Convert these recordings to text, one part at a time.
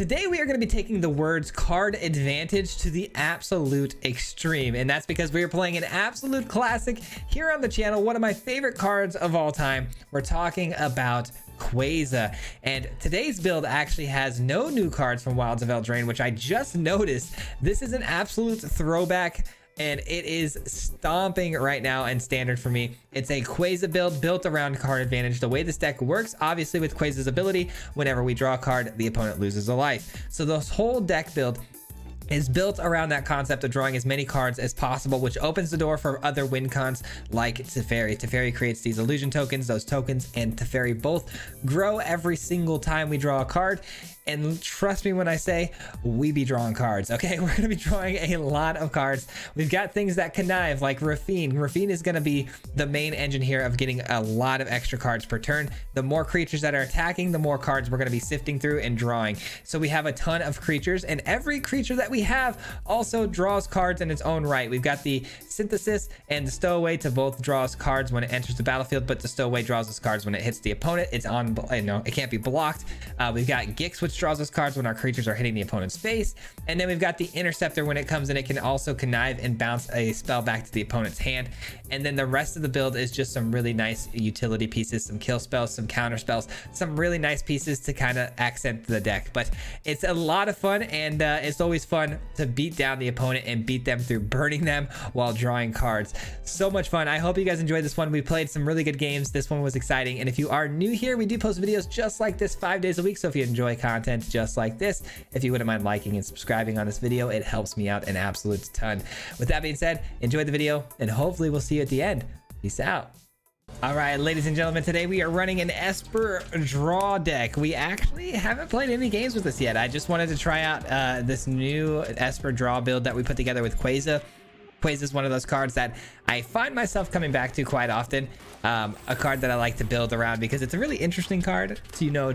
Today we are going to be taking the words card advantage to the absolute extreme, and that's because we are playing an absolute classic here on the channel, one of my favorite cards of all time. We're talking about Swayze, and today's build actually has no new cards from Wilds of Eldraine, which I just noticed. This is an absolute throwback, and it is stomping right now and standard for me. It's a Swayze build built around card advantage. The way this deck works, obviously with Swayze's ability, whenever we draw a card, the opponent loses a life. So this whole deck build is built around that concept of drawing as many cards as possible, which opens the door for other wincons like Teferi. Teferi creates these illusion tokens. Those tokens and Teferi both grow every single time we draw a card. And trust me when I say we be drawing cards, okay? We're going to be drawing a lot of cards. We've got things that connive like Rafine. Rafine is going to be the main engine here of getting a lot of extra cards per turn. The more creatures that are attacking, the more cards we're going to be sifting through and drawing. So we have a ton of creatures, and every creature that we have also draws cards in its own right. We've got the Synthesis and the Stowaway to both draw us cards when it enters the battlefield, but the Stowaway draws us cards when it hits the opponent. It's on, it can't be blocked. We've got Gix, which draws us cards when our creatures are hitting the opponent's face, and then we've got the Interceptor. When it comes in, it can also connive and bounce a spell back to the opponent's hand. And then the rest of the build is just some really nice utility pieces, some kill spells, some counter spells, some really nice pieces to kind of accent the deck. But it's a lot of fun, and it's always fun to beat down the opponent and beat them through burning them while drawing cards. So much fun. I hope you guys enjoyed this one. We played some really good games. This one was exciting, and if you are new here, we do post videos just like this 5 days a week. So if you enjoy content just like this, if you wouldn't mind liking and subscribing on this video, it helps me out an absolute ton. With that being said, enjoy the video, and hopefully we'll see you at the end. Peace out. All right, ladies and gentlemen, today we are running an Esper draw deck. We actually haven't played any games with this yet. I just wanted to try out this new Esper draw build that we put together with Swayze. Swayze is one of those cards that I find myself coming back to quite often. A card that I like to build around because it's a really interesting card to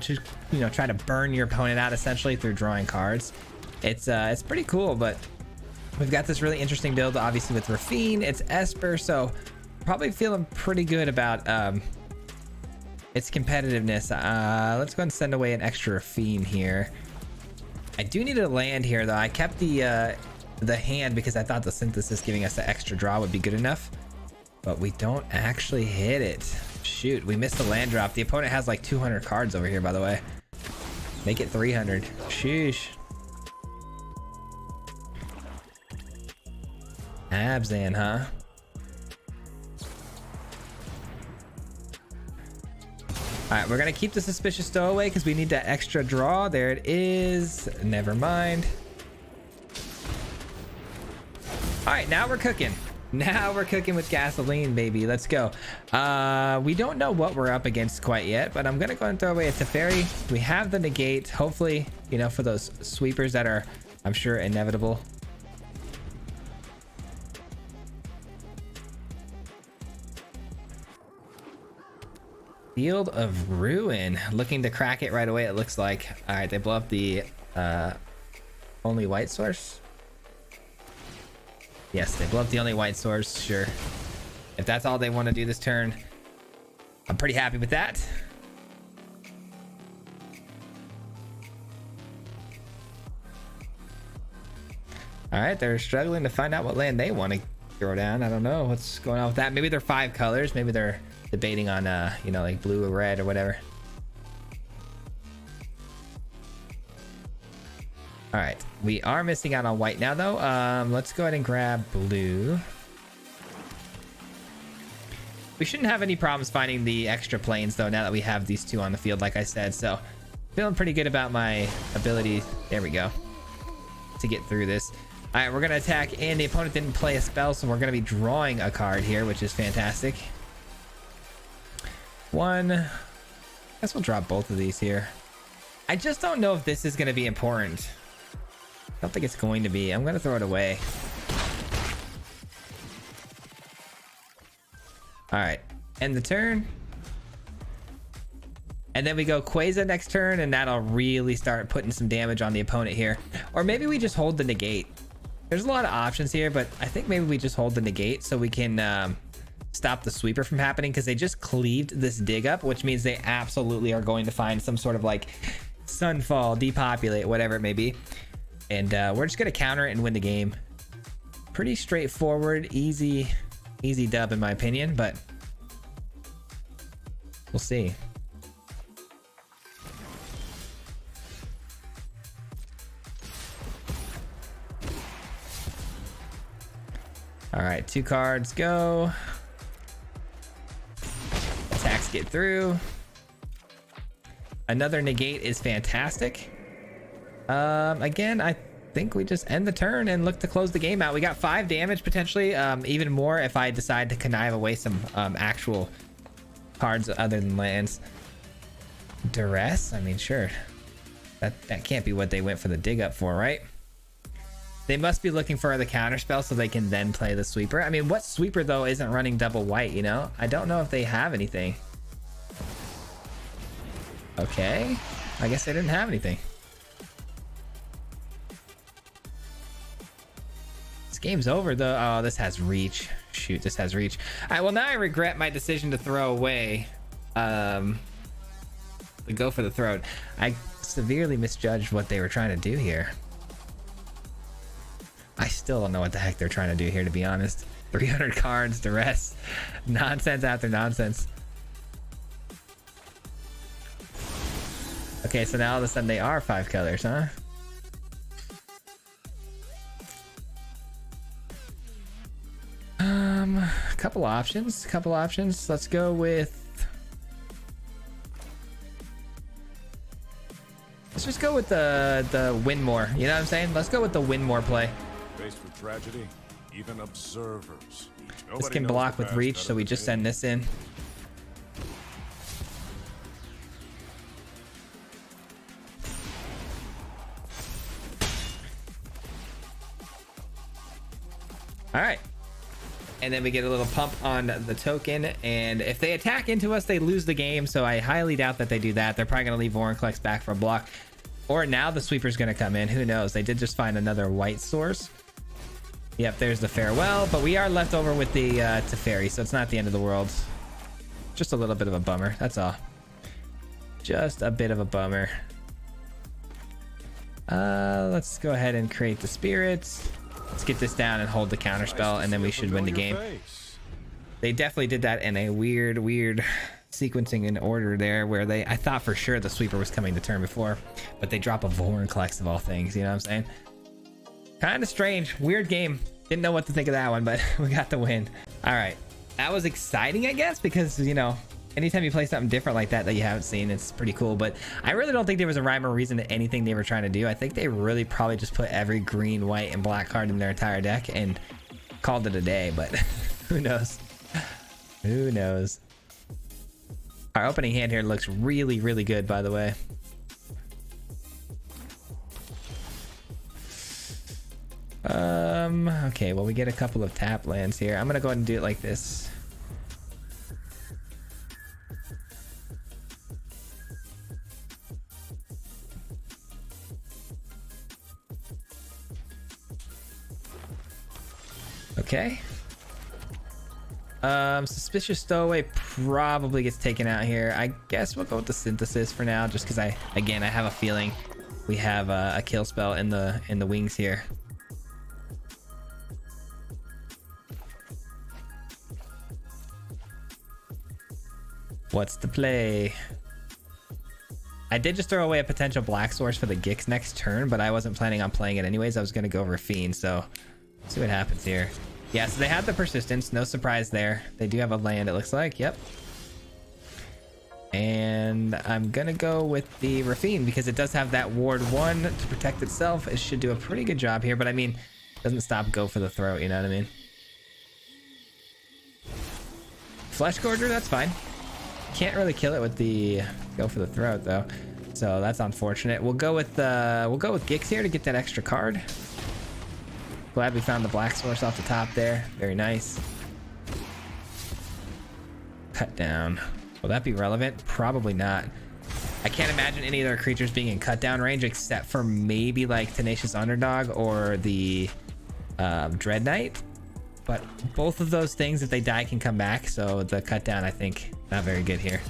try to burn your opponent out essentially through drawing cards. It's pretty cool, but we've got this really interesting build obviously with Rafine. It's Esper, so probably feeling pretty good about its competitiveness. Let's go ahead and send away an extra Rafine here. I do need a land here though. I kept the hand because I thought the Synthesis giving us the extra draw would be good enough, but we don't actually hit it. Shoot, we missed the land drop. The opponent has like 200 cards over here, by the way. Make it 300. Sheesh. Abzan, huh? All right, we're gonna keep the Suspicious Stowaway because we need that extra draw. There it is. Never mind. All right, now we're cooking. Now we're cooking with gasoline, baby. Let's go. We don't know what we're up against quite yet, but I'm gonna go and throw away a Teferi. We have the negate, hopefully, for those sweepers that are, I'm sure, inevitable. Field of Ruin, looking to crack it right away, it looks like. All right, they blow up the only white source. Yes, they blow up the only white source, sure. If that's all they want to do this turn, I'm pretty happy with that. All right, they're struggling to find out what land they want to throw down. I don't know what's going on with that. Maybe they're 5 colors. Maybe they're debating on, like blue or red or whatever. All right, we are missing out on white now though. Let's go ahead and grab blue. We shouldn't have any problems finding the extra planes though now that we have these 2 on the field, like I said. So feeling pretty good about my ability, there we go, to get through this. All right, we're gonna attack, and the opponent didn't play a spell, so we're gonna be drawing a card here, which is fantastic. I guess we'll drop both of these here. I just don't know if this is gonna be important. I don't think it's going to be. I'm going to throw it away. All right, end the turn. And then we go Swayze next turn, and that'll really start putting some damage on the opponent here. Or maybe we just hold the negate. There's a lot of options here, but I think maybe we just hold the negate so we can stop the sweeper from happening, because they just cleaved this dig up, which means they absolutely are going to find some sort of like Sunfall, depopulate, whatever it may be. And we're just gonna counter it and win the game. Pretty straightforward, easy dub in my opinion, but we'll see. All right, 2 cards go. Attacks get through. Another negate is fantastic. Again, I think we just end the turn and look to close the game out. We got 5 damage potentially, even more if I decide to connive away some actual cards other than lands. Duress? I mean, sure. That can't be what they went for the dig up for, right? They must be looking for the counter spell so they can then play the sweeper. I mean, what sweeper though isn't running double white, you know? I don't know if they have anything. Okay, I guess they didn't have anything. This game's over though. Oh, this has reach. Shoot, this has reach. All right, well now I regret my decision to throw away to go for the throat. I severely misjudged what they were trying to do here. I still don't know what the heck they're trying to do here, to be honest. 300 cards, duress, nonsense after nonsense. Okay, so now all of a sudden they are 5 colors, huh? Couple options. Let's go with... Let's just go with the win more. You know what I'm saying? Let's go with the win more play. Faced with tragedy, even observers. This can block with reach, so we just send this in. All right. And then we get a little pump on the token, and if they attack into us, they lose the game, so I highly doubt that they do that. They're probably going to leave Vorinclex back for a block. Or now the sweeper's going to come in. Who knows? They did just find another white source. Yep, there's the farewell, but we are left over with the Teferi, so it's not the end of the world. Just a little bit of a bummer, that's all. Just a bit of a bummer. Let's go ahead and create the spirits. Let's get this down and hold the counter spell, and then we should win the game. They definitely did that in a weird sequencing in order there, where I thought for sure the sweeper was coming the turn before, but they drop a Vorinclex of all things, you know what I'm saying? Kind of strange, weird game. Didn't know what to think of that one, but we got the win. All right, that was exciting, I guess, because, you know, anytime you play something different like that you haven't seen, it's pretty cool. But I really don't think there was a rhyme or reason to anything they were trying to do. I think they really probably just put every green, white, and black card in their entire deck and called it a day, but who knows? Who knows? Our opening hand here looks really good, by the way. Okay, well, we get a couple of tap lands here. I'm gonna go ahead and do it like this. Okay. Suspicious Stowaway probably gets taken out here. I guess we'll go with the Synthesis for now, just because I have a feeling we have a kill spell in the wings here. What's the play? I did just throw away a potential black source for the Gix next turn, but I wasn't planning on playing it anyways. I was going to go over Fiend, so let's see what happens here. Yeah, so they have the Persistence. No surprise there. They do have a land, it looks like. Yep. And I'm going to go with the Rafine because it does have that Ward 1 to protect itself. It should do a pretty good job here, but I mean, it doesn't stop go for the throat, you know what I mean? Flesh Gorger, that's fine. Can't really kill it with the go for the throat though, so that's unfortunate. We'll go with Gix here to get that extra card. Glad we found the black source off the top there. Very nice. Cut down. Will that be relevant? Probably not. I can't imagine any of their creatures being in cut down range except for maybe like Tenacious Underdog or the Dread Knight. But both of those things, if they die, can come back. So the cut down, I think, not very good here.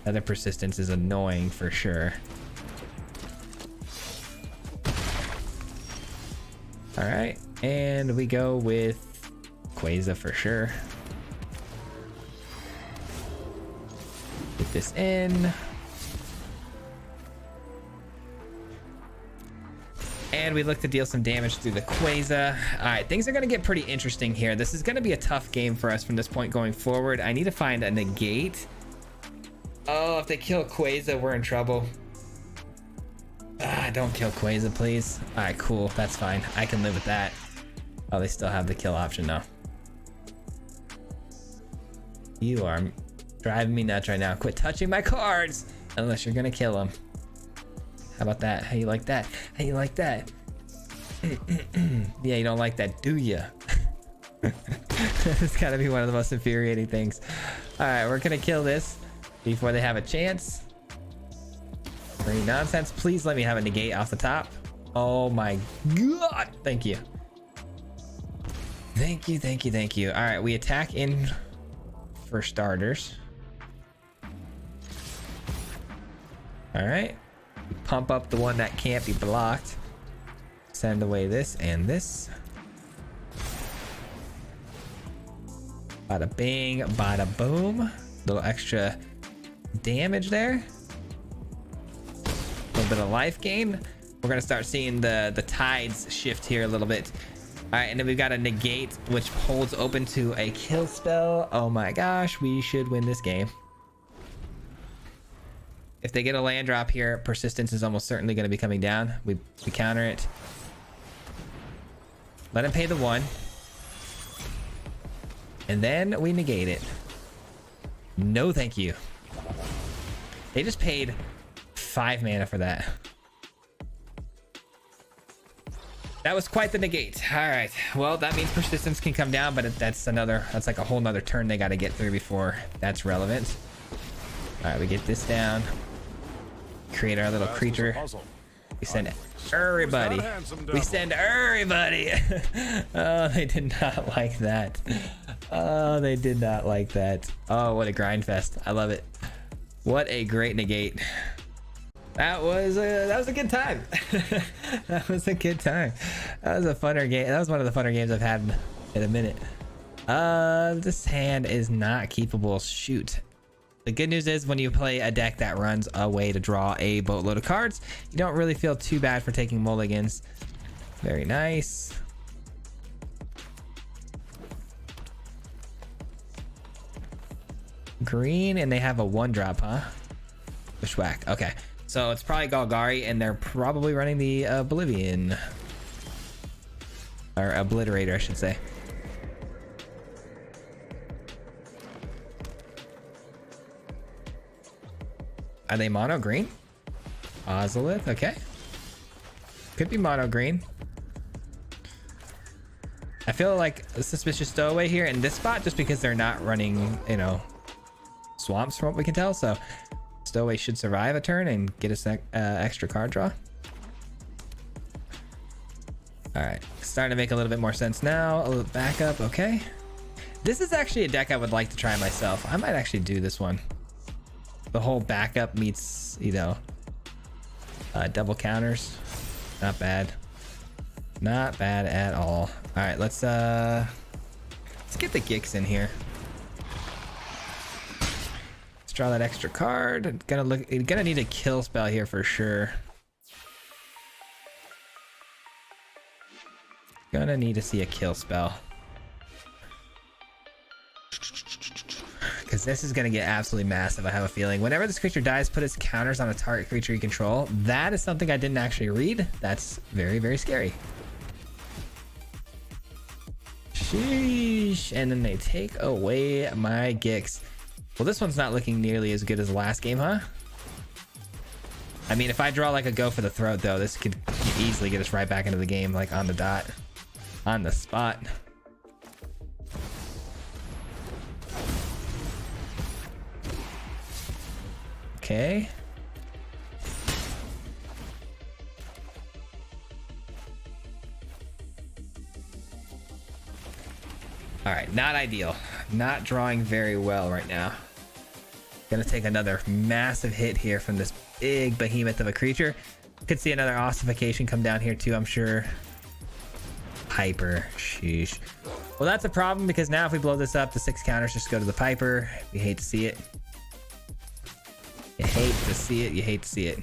Other persistence is annoying for sure. All right, and we go with Swayze for sure. Put this in. And we look to deal some damage through the Swayze. All right, things are going to get pretty interesting here. This is going to be a tough game for us from this point going forward. I need to find a negate. Oh, if they kill Swayze, we're in trouble. Don't kill Swayze, please. All right, cool. That's fine. I can live with that. Oh, they still have the kill option now. You are driving me nuts right now. Quit touching my cards unless you're going to kill them. How about that? How you like that? How you like that? Yeah, you don't like that, do ya? It's gotta be one of the most infuriating things. All right, we're gonna kill this before they have a chance. Free nonsense. Please let me have a negate off the top. Oh my god. Thank you. Thank you, thank you, thank you. All right, we attack in for starters. All right. Pump up the one that can't be blocked. Send away this and this. Bada bing, bada boom. Little extra damage there. A little bit of life gain. We're gonna start seeing the tides shift here a little bit. All right, and then we've got a negate which holds open to a kill spell. Oh my gosh, we should win this game. If they get a land drop here, persistence is almost certainly going to be coming down. We counter it. Let him pay the 1. And then we negate it. No, thank you. They just paid 5 mana for that. That was quite the negate. All right. Well, that means persistence can come down, but that's like a whole nother turn they got to get through before that's relevant. All right, we get this down. Create our little creature. We send everybody. We send everybody. Oh, they did not like that. Oh, they did not like that. Oh, what a grind fest. I love it. What a great negate. That was a good time. That was a good time. That was a funner game. That was one of the funner games I've had in a minute. This hand is not keepable. Shoot. The good news is when you play a deck that runs a way to draw a boatload of cards, you don't really feel too bad for taking mulligans. Very nice. Green, and they have a 1-drop, huh? Bushwhack. Okay, so it's probably Golgari, and they're probably running the Oblivion. Or Obliterator, I should say. Are they mono green? Ozolith, okay. Could be mono green. I feel like a suspicious stowaway here in this spot just because they're not running, you know, swamps from what we can tell. So stowaway should survive a turn and get us that extra card draw. All right, starting to make a little bit more sense now. A little backup, okay. This is actually a deck I would like to try myself. I might actually do this one. The whole backup meets, you know, double counters. Not bad. Not bad at all. All right, let's get the Gix in here. Let's draw that extra card. Gonna need a kill spell here for sure. Gonna need to see a kill spell. Because this is going to get absolutely massive, I have a feeling. Whenever this creature dies, put its counters on a target creature you control. That is something I didn't actually read. That's very, very scary. Sheesh. And then they take away my Gix. Well, this one's not looking nearly as good as the last game, huh? I mean, if I draw like a go for the throat, though, this could easily get us right back into the game, like on the dot. On the spot. Okay. All right, not ideal. Not drawing very well right now. Gonna take another massive hit here from this big behemoth of a creature. Could see another ossification come down here too, I'm sure. Piper, sheesh. Well, that's a problem because now if we blow this up, the 6 counters just go to the Piper. We hate to see it. You hate to see it. You hate to see it.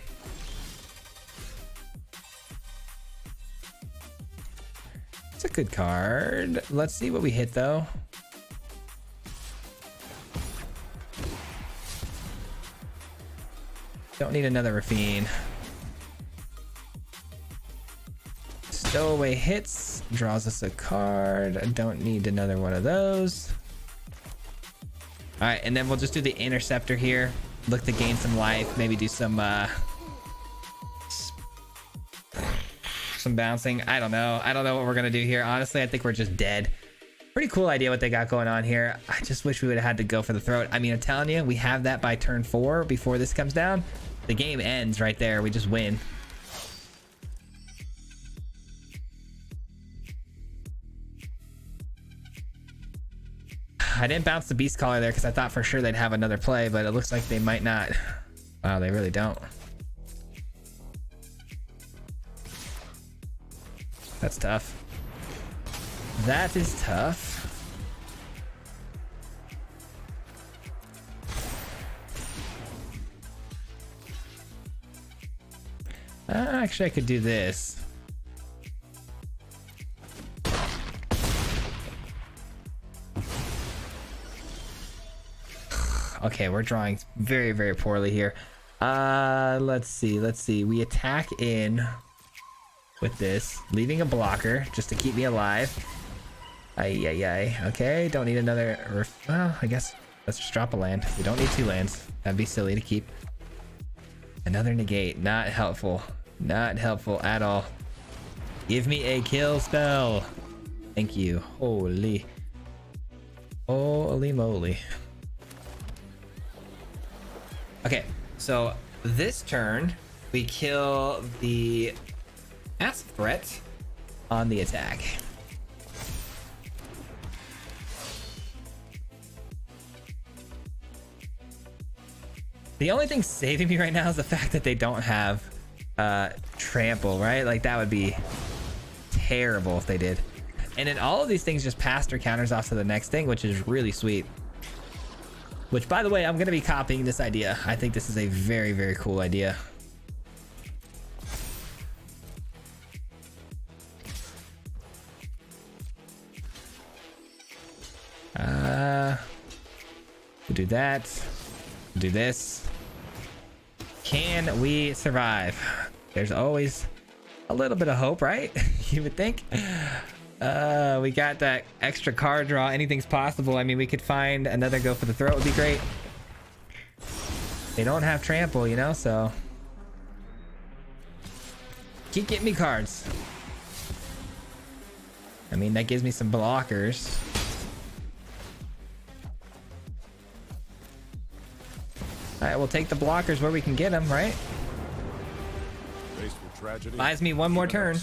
It's a good card. Let's see what we hit though. Don't need another Raffine. Stowaway hits, draws us a card. I don't need another one of those. All right, and then we'll just do the Interceptor here. Look to gain some life, maybe do some bouncing. I don't know what we're gonna do here. Honestly, I think we're just dead. Pretty cool idea what they got going on here. I just wish we would have had to go for the throat. I mean, I'm telling you, we have that by turn 4 before this comes down. The game ends right there. We just win. I didn't bounce the Beast Caller there because I thought for sure they'd have another play, but it looks like they might not. Wow, they really don't. That's tough. That is tough. Actually, I could do this. Okay, we're drawing very, very poorly here. Let's see. We attack in with this, leaving a blocker just to keep me alive. Ay. Okay, don't need another. Well, I guess let's just drop a land. We don't need 2 lands. That'd be silly to keep. Another negate. Not helpful. Not helpful at all. Give me a kill spell. Thank you. Holy moly. Okay, so this turn we kill the Massive Threat on the attack. The only thing saving me right now is the fact that they don't have trample, right? Like that would be terrible if they did. And then all of these things just pass their counters off to the next thing, which is really sweet. Which, by the way, I'm going to be copying this idea. I think this is a very, very cool idea. We'll do that. We'll do this. Can we survive? There's always a little bit of hope, right? You would think. We got that extra card draw. Anything's possible. I mean, we could find another go for the throat would be great. They don't have trample, you know, so keep getting me cards. I mean, that gives me some blockers. All right, we'll take the blockers where we can get them, right? Buys me one more turn.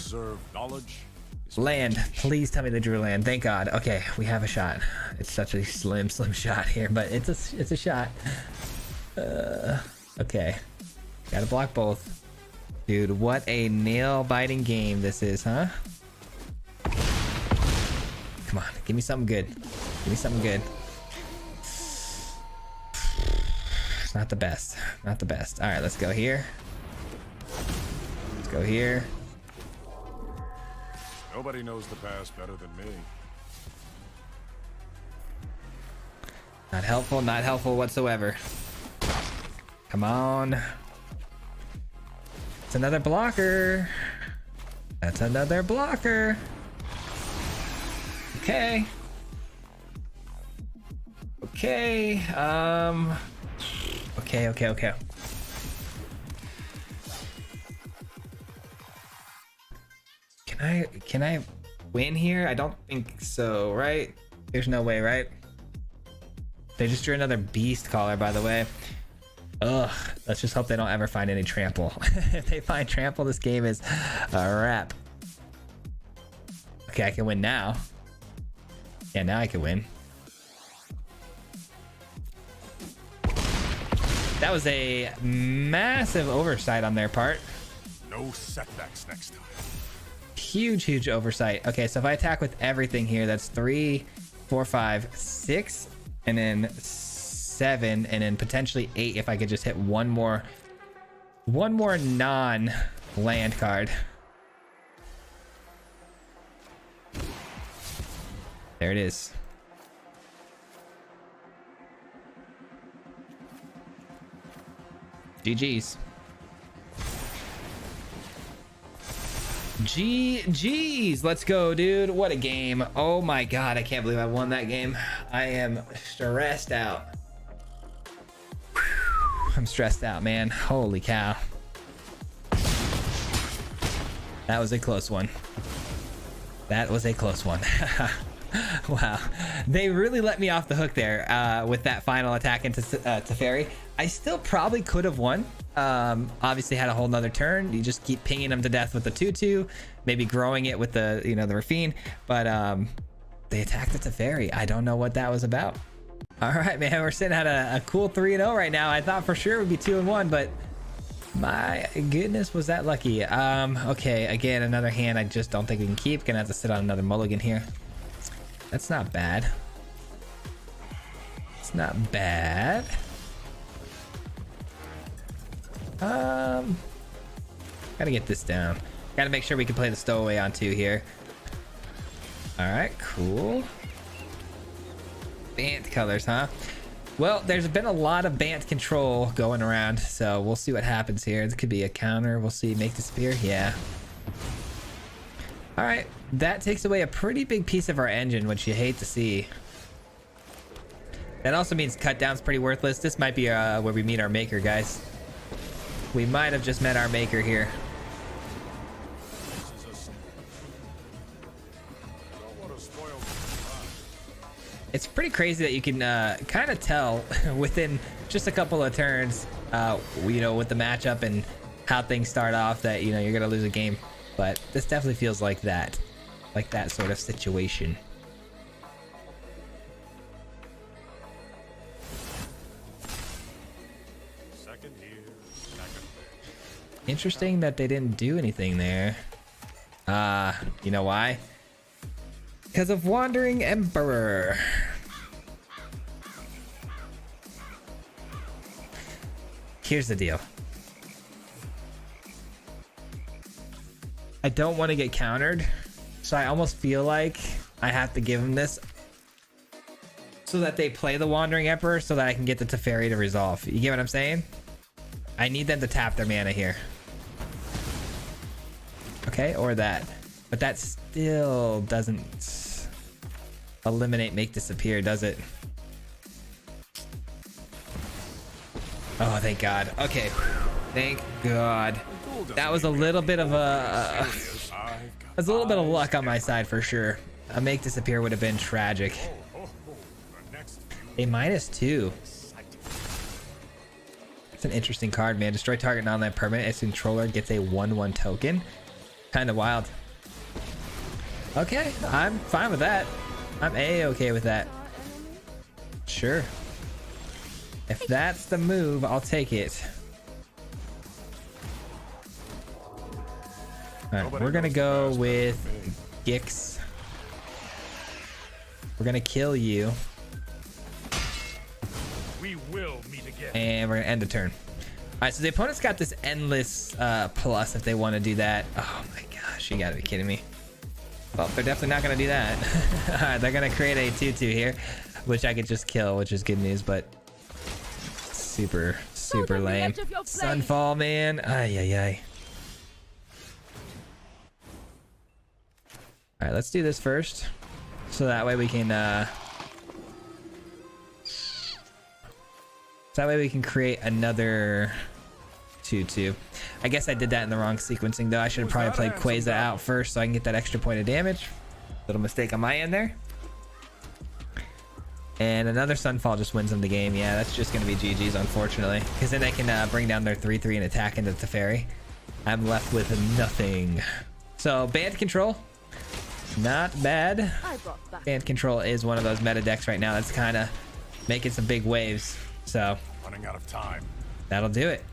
Land. Please tell me they drew a land. Thank God. Okay, we have a shot. It's such a slim shot here, but it's a shot. Okay. Gotta block both. Dude, what a nail-biting game this is, huh? Come on, give me something good. Give me something good. It's not the best. Not the best. All right, let's go here. Let's go here. Nobody knows the past better than me. Not helpful whatsoever. Come on. It's another blocker. That's another blocker. Okay. Okay. Okay. Can I win here? I don't think so, right? There's no way, right? They just drew another Beast Caller, by the way. Ugh, let's just hope they don't ever find any trample. If they find trample, this game is a wrap. Okay, I can win now. Yeah, now I can win. That was a massive oversight on their part. No setbacks next time. Huge oversight. Okay, so if I attack with everything here, that's 3, 4, 5, 6, and then 7, and then potentially 8 if I could just hit one more non-land card. There it is. GG's. GG's. Let's go, dude. What a game. Oh my god, I can't believe I won that game. I am stressed out. I'm stressed out, man. Holy cow. That was a close one. That was a close one. Wow, they really let me off the hook there with that final attack into Teferi. I still probably could have won. Obviously had a whole nother turn. You just keep pinging them to death with the 2/2, maybe growing it with the the Rafine, but they attacked the Teferi. I don't know what that was about. All right, man, we're sitting at a cool 3-0 right now. I thought for sure it would be 2-1, but my goodness, was that lucky. Okay, again, another hand I just don't think we can keep. Gonna have to sit on another mulligan here. That's not bad. It's not bad. Gotta get this down. Gotta make sure we can play the stowaway on 2 here. All right, cool. Bant colors, huh? Well, there's been a lot of Bant control going around, so we'll see what happens here. This could be a counter. We'll see. Make disappear. Yeah. All right, that takes away a pretty big piece of our engine, which you hate to see. That also means cut down's pretty worthless. This might be where we meet our maker, guys. We might have just met our maker here. It's pretty crazy that you can kind of tell within just a couple of turns, with the matchup and how things start off that, you're going to lose a game. But this definitely feels like that sort of situation. Second here, Interesting that they didn't do anything there. You know why? Because of Wandering Emperor. Here's the deal. I don't want to get countered, so I almost feel like I have to give them this so that they play the Wandering Emperor so that I can get the Teferi to resolve. You get what I'm saying? I need them to tap their mana here. Okay, or that. But that still doesn't eliminate Make Disappear, does it? Oh, thank God. Okay. Thank God. That was a little bit of a little bit of luck on my side for sure. A Make Disappear would have been tragic. A -2. It's an interesting card, man. Destroy target non-land permanent. Its controller gets a 1/1 token. Kind of wild. Okay, I'm fine with that. I'm A-okay with that. Sure. If that's the move, I'll take it. Alright, we're gonna go with Gix. We're gonna kill you. we will meet again. And we're gonna end the turn. Alright, so the opponent's got this endless plus if they want to do that. Oh my gosh, you gotta be kidding me. Well, they're definitely not gonna do that. Alright, they're gonna create a 2/2 here, which I could just kill, which is good news, but super lame. Sunfall, man. Ay, ay, ay. All right, let's do this first, so that way we can create another 2/2. I guess I did that in the wrong sequencing though. I should have probably played Quasar out first so I can get that extra point of damage. Little mistake on my end there. And another Sunfall just wins them the game. Yeah, that's just going to be GG's, unfortunately. Because then they can bring down their 3/3 and attack into Teferi. I'm left with nothing. So, Band Control. Not bad. Band Control is one of those meta decks right now that's kind of making some big waves. So, Running out of time. That'll do it.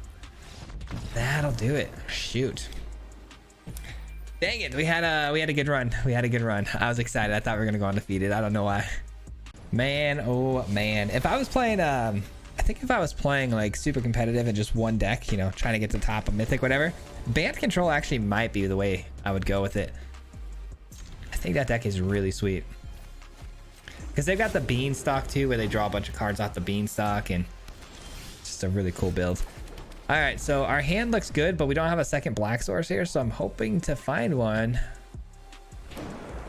That'll do it. Shoot. Dang it. We had a good run. We had a good run. I was excited. I thought we were gonna go undefeated. I don't know why. Man, oh man. If I was playing I think if I was playing like super competitive and just one deck, you know, trying to get to the top of Mythic, whatever, Band Control actually might be the way I would go with it. I think that deck is really sweet. Because they've got the Beanstalk too, where they draw a bunch of cards off the Beanstalk, and just a really cool build. All right, so our hand looks good, but we don't have a second black source here, so I'm hoping to find one.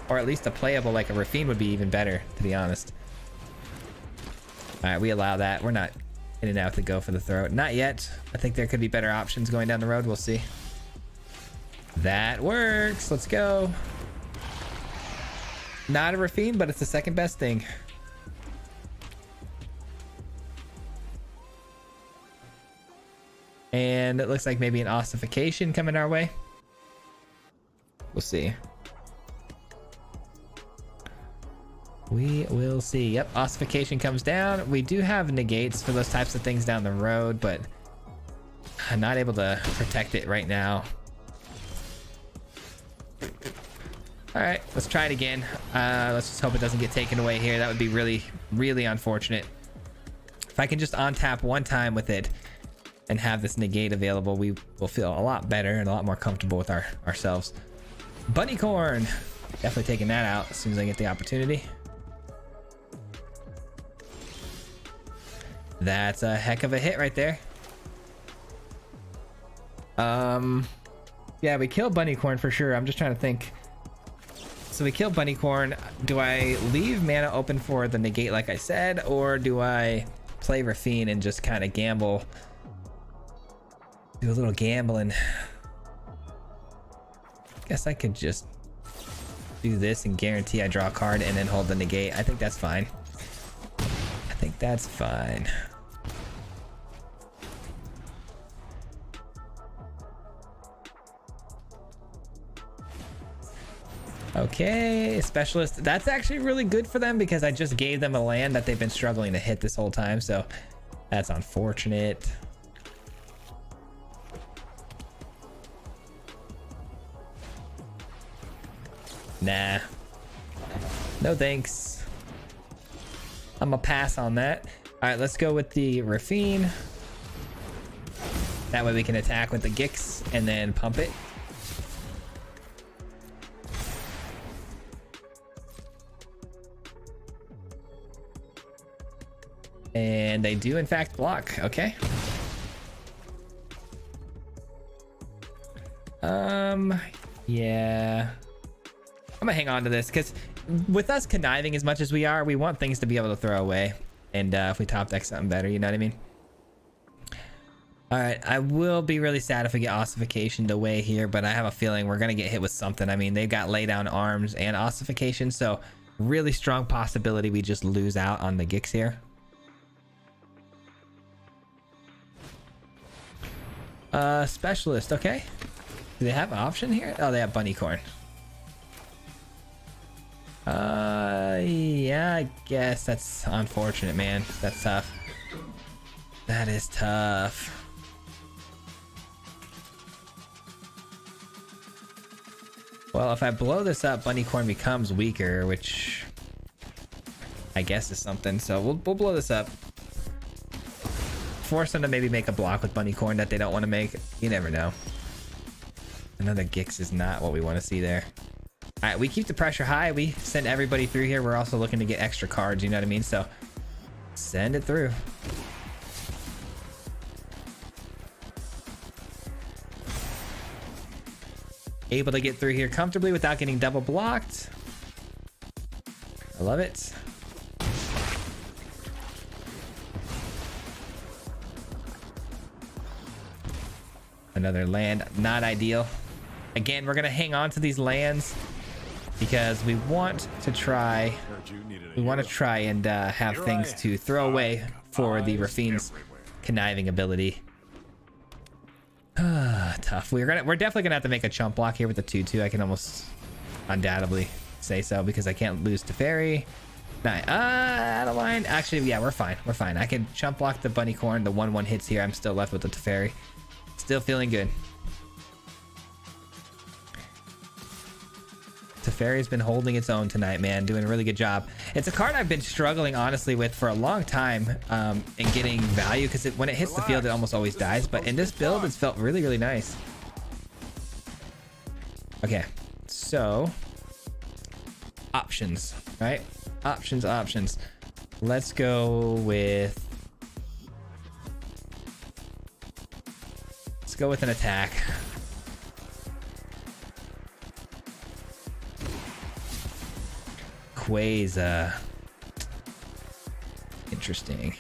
Or at least a playable, like a Rafine would be even better, to be honest. All right, we allow that. We're not in and out to go for the throat. Not yet. I think there could be better options going down the road. We'll see. That works. Let's go. Not a Rafine, but it's the second best thing. And it looks like maybe an ossification coming our way. We'll see. We will see. Yep, ossification comes down. We do have negates for those types of things down the road, but I'm not able to protect it right now. All right, let's try it again. Let's just hope it doesn't get taken away here. That would be really, really unfortunate. If I can just on-tap one time with it and have this negate available, we will feel a lot better and a lot more comfortable with ourselves. Bunnycorn. Definitely taking that out as soon as I get the opportunity. That's a heck of a hit right there. Yeah, we killed Bunnycorn for sure. I'm just trying to think. So we killed Bunnycorn. Do I leave mana open for the negate like I said, or do I play Rafine and just kind of gamble? Do a little gambling. Guess I could just do this and guarantee I draw a card and then hold the negate. I think that's fine. I think that's fine. Okay, specialist. That's actually really good for them because I just gave them a land that they've been struggling to hit this whole time, so that's unfortunate. Nah. No thanks. I'm gonna pass on that. All right, let's go with the Rafine. That way we can attack with the Gix and then pump it. And they do in fact block. Okay. Yeah. I'm gonna hang on to this because with us conniving as much as we are, we want things to be able to throw away. And if we top deck something better, you know what I mean? All right, I will be really sad if we get ossificationed away here, but I have a feeling we're gonna get hit with something. I mean, they've got lay down arms and ossification, so really strong possibility we just lose out on the Gix here. Specialist, okay. Do they have an option here? Oh, they have Bunnycorn. Yeah, I guess that's unfortunate, man. That's tough. That is tough. Well, if I blow this up, Bunnycorn becomes weaker, which I guess is something. So we'll blow this up. Force them to maybe make a block with Bunnycorn that they don't want to make. You never know. Another Gix is not what we want to see there. All right, we keep the pressure high. We send everybody through here. We're also looking to get extra cards, you know what I mean? So send it through. Able to get through here comfortably without getting double blocked. I love it. Another land, not ideal. Again, we're gonna hang on to these lands because we want to try and have things to throw away for the Rafine's conniving ability. Tough. We're definitely gonna have to make a chump block here with the 2/2. I can almost undoubtedly say so because I can't lose to Fairy. Nice. Out of line. Actually, yeah, we're fine. We're fine. I can chump block the bunny corn. The 1/1 hits here. I'm still left with the Teferi. Still feeling good. Teferi's been holding its own tonight, man. Doing a really good job. It's a card I've been struggling, honestly, with for a long time in getting value, because when it hits the field, it almost always dies. But in this build, it's felt really, really nice. Okay, so options, right? Options. Let's go with an attack. Swayze. Interesting.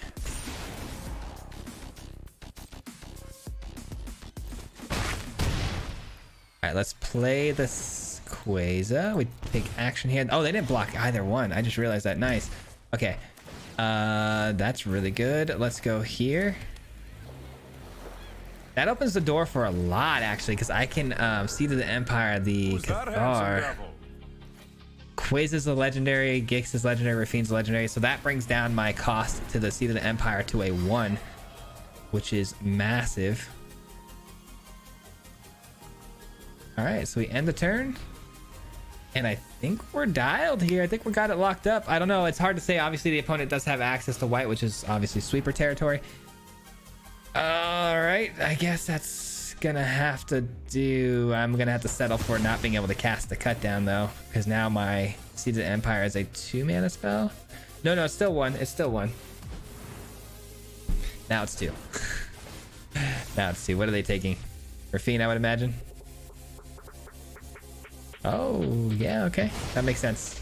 Alright, let's play the Swayze. We take action here. Oh, they didn't block either one. I just realized that. Nice. Okay. That's really good. Let's go here. That opens the door for a lot, actually, because I can see to the Empire, the Cathar. Swayze is a legendary, Gix is legendary, Rafine's legendary, so that brings down my cost to the Seat of the Empire to a 1, which is massive. All right, so we end the turn, and I think we're dialed here. I think we got it locked up. I don't know. It's hard to say. Obviously, the opponent does have access to white, which is obviously sweeper territory. All right, I guess that's gonna have to do. I'm gonna have to settle for not being able to cast the cut down, though, because now my Seed of the Empire is a 2-mana spell. No, it's still 1. It's still 1. Now it's 2. Now it's 2. What are they taking? Rafine, I would imagine. Oh, yeah, okay. That makes sense.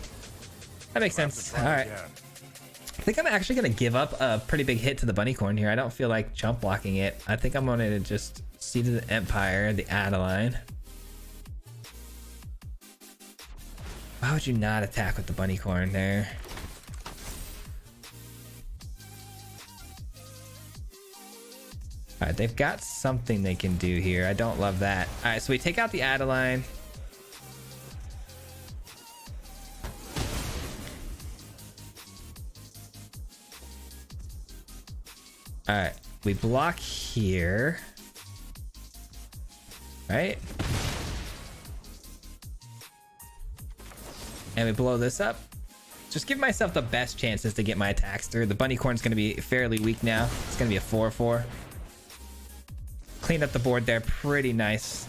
That makes sense. All right. I think I'm actually going to give up a pretty big hit to the Bunnycorn here. I don't feel like jump blocking it. I think I'm going to just Seed of the Empire, the Adeline. Why would you not attack with the Bunnycorn there? All right, they've got something they can do here. I don't love that. All right, so we take out the Adeline. All right, we block here, right? And we blow this up. Just give myself the best chances to get my attacks through. The Bunnycorn's gonna be fairly weak now. It's gonna be a 4/4. Cleaned up the board there, pretty nice.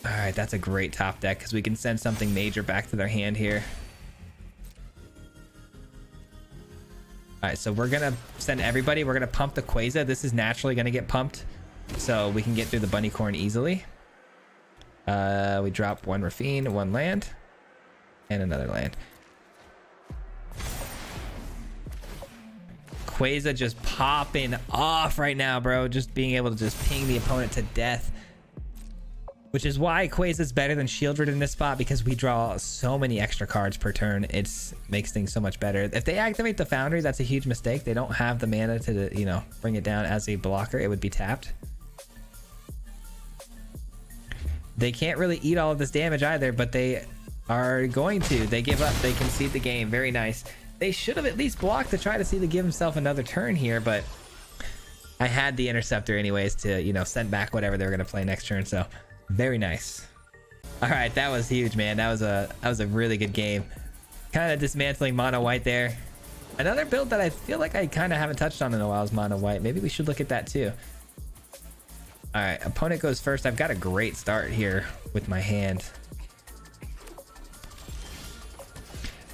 All right, that's a great top deck because we can send something major back to their hand here. All right, so we're gonna send everybody. We're gonna pump the Swayze. This is naturally gonna get pumped, so we can get through the Bunnycorn easily. We drop 1 Rafine, 1 land, and another land. Swayze just popping off right now, bro. Just being able to just ping the opponent to death. Which is why Swayze is better than Shieldred in this spot, because we draw so many extra cards per turn. It makes things so much better. If they activate the Foundry, that's a huge mistake. They don't have the mana to, you know, bring it down as a blocker. It would be tapped. They can't really eat all of this damage either, but they are going to. They give up. They concede the game. Very nice. They should have at least blocked to try to see to give himself another turn here, but I had the Interceptor anyways to, you know, send back whatever they were going to play next turn, so very nice. All right, that was huge, man. That was a really good game. Kind of dismantling mono white there. Another build that I feel like I kind of haven't touched on in a while is mono white. Maybe we should look at that too. All right, opponent goes first. I've got a great start here with my hand.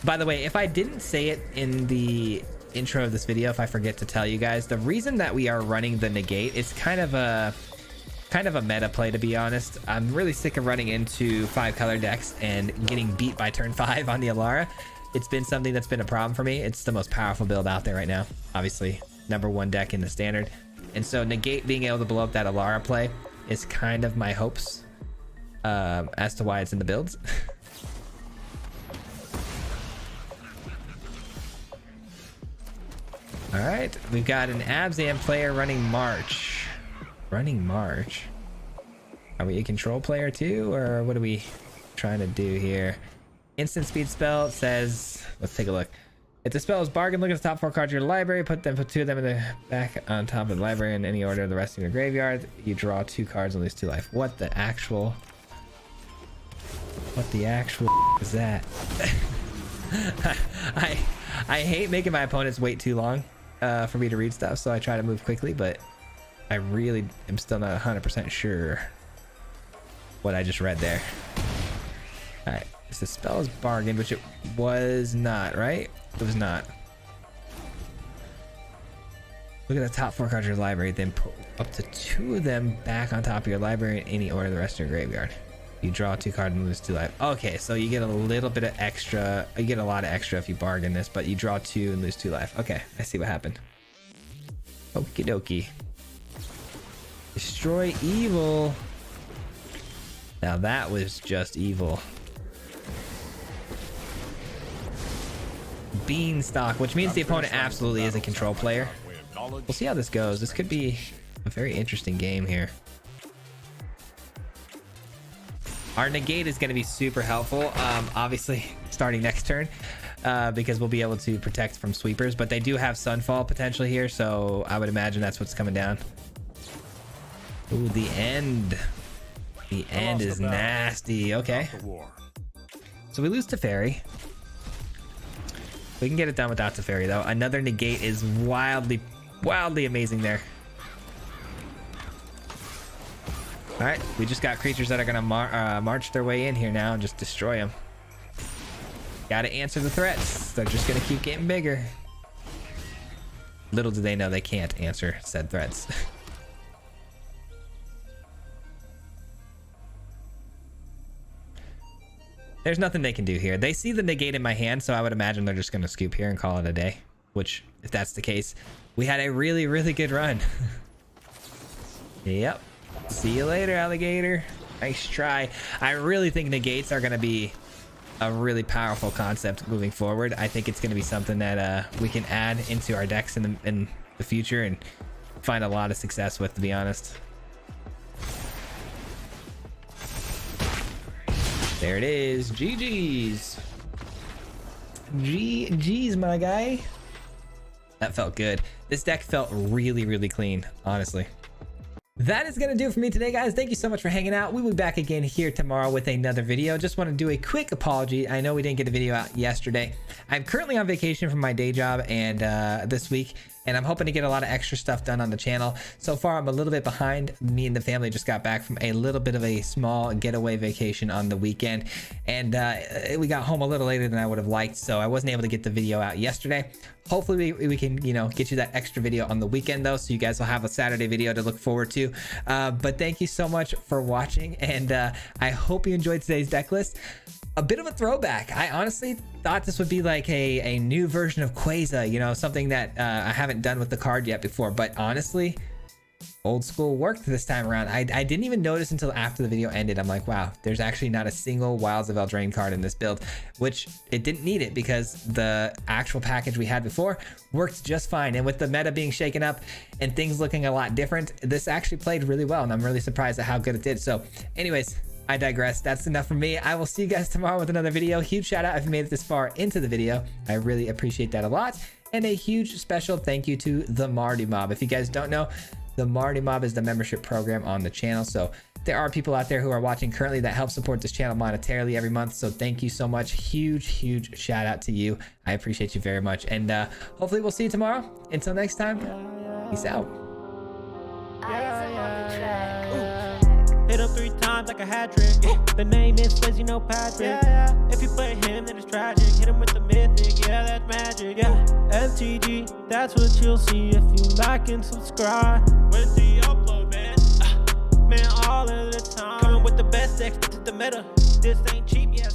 By the way, if I didn't say it in the intro of this video, if I forget to tell you guys, the reason that we are running the negate is kind of a meta play, to be honest. I'm really sick of running into 5-color decks and getting beat by turn 5 on the Alara. It's been something that's been a problem for me. It's the most powerful build out there right now. Obviously, #1 deck in the standard. And so negate being able to blow up that Alara play is kind of my hopes as to why it's in the builds. All right, we've got an Abzan player running March. Running March. Are we a control player too, or what are we trying to do here? Instant speed spell says, let's take a look. If the spell is bargain, look at the top 4 cards of your library, put 2 of them in the back on top of the library in any order, the rest in your graveyard. You draw 2 cards and lose 2 life. What the actual is that? I hate making my opponents wait too long for me to read stuff, so I try to move quickly, but I really am still not 100% sure what I just read there. All right, so the spell is bargain, which it was not, right? It was not. Look at the top 4 cards of your library, then put up to 2 of them back on top of your library in any order, the rest of your graveyard. You draw 2 cards and lose 2 life. Okay, so you get a little bit of extra. You get a lot of extra if you bargain this, but you draw 2 and lose 2 life. Okay, I see what happened. Okie dokie. Destroy evil. Now that was just evil. Beanstalk, which means the opponent absolutely is a control player. We'll see how this goes. This could be a very interesting game here. Our negate is going to be super helpful, obviously starting next turn, because we'll be able to protect from sweepers, but they do have Sunfall potentially here, so I would imagine that's what's coming down. Ooh, the end. The end is nasty. Okay. So we lose Teferi. We can get it done without Teferi, though. Another negate is wildly amazing there. All right, we just got creatures that are gonna march their way in here now and just destroy them. Gotta answer the threats. They're just gonna keep getting bigger. Little do they know they can't answer said threats. There's nothing they can do here. They see the negate in my hand, so I would imagine they're just gonna scoop here and call it a day. Which, if that's the case, we had a really good run. Yep. See you later, alligator. Nice try. I really think negates are going to be a really powerful concept moving forward. I think it's going to be something that we can add into our decks in the future and find a lot of success with, to be honest. There it is. GG's. GG's, my guy. That felt good. This deck felt really clean, honestly. That is going to do it for me today, guys. Thank you so much for hanging out. We'll be back again here tomorrow with another video. Just want to do a quick apology. I know we didn't get a video out yesterday. I'm currently on vacation from my day job and this week, and I'm hoping to get a lot of extra stuff done on the channel. So far, I'm a little bit behind. Me and the family just got back from a little bit of a small getaway vacation on the weekend, and we got home a little later than I would have liked, so I wasn't able to get the video out yesterday. Hopefully we can, you know, get you that extra video on the weekend though, so you guys will have a Saturday video to look forward to. But thank you so much for watching, and I hope you enjoyed today's deck list. A bit of a throwback. I honestly thought this would be like a new version of Swayze, you know, something that I haven't done with the card yet before, but honestly, old school worked this time around. I didn't even notice until after the video ended. I'm like, wow, there's actually not a single Wilds of Eldraine card in this build, which it didn't need it because the actual package we had before worked just fine. And with the meta being shaken up and things looking a lot different, this actually played really well, and I'm really surprised at how good it did. So anyways, I digress. That's enough from me. I will see you guys tomorrow with another video. Huge shout out if you made it this far into the video. I really appreciate that a lot. And a huge special thank you to the Marty Mob. If you guys don't know, the Marty Mob is the membership program on the channel. So there are people out there who are watching currently that help support this channel monetarily every month. So thank you so much. Huge shout out to you. I appreciate you very much. And hopefully we'll see you tomorrow. Until next time, peace out. Hit him 3 times like a hat trick. The name is Swayze, you know Patrick. If you play him, then it's tragic. Hit him with the mythic, yeah, that's magic. MTG, that's what you'll see if you like and subscribe. Where's the upload, man? Man, all of the time. Coming with the best decks, this is the meta. This ain't cheap, yeah.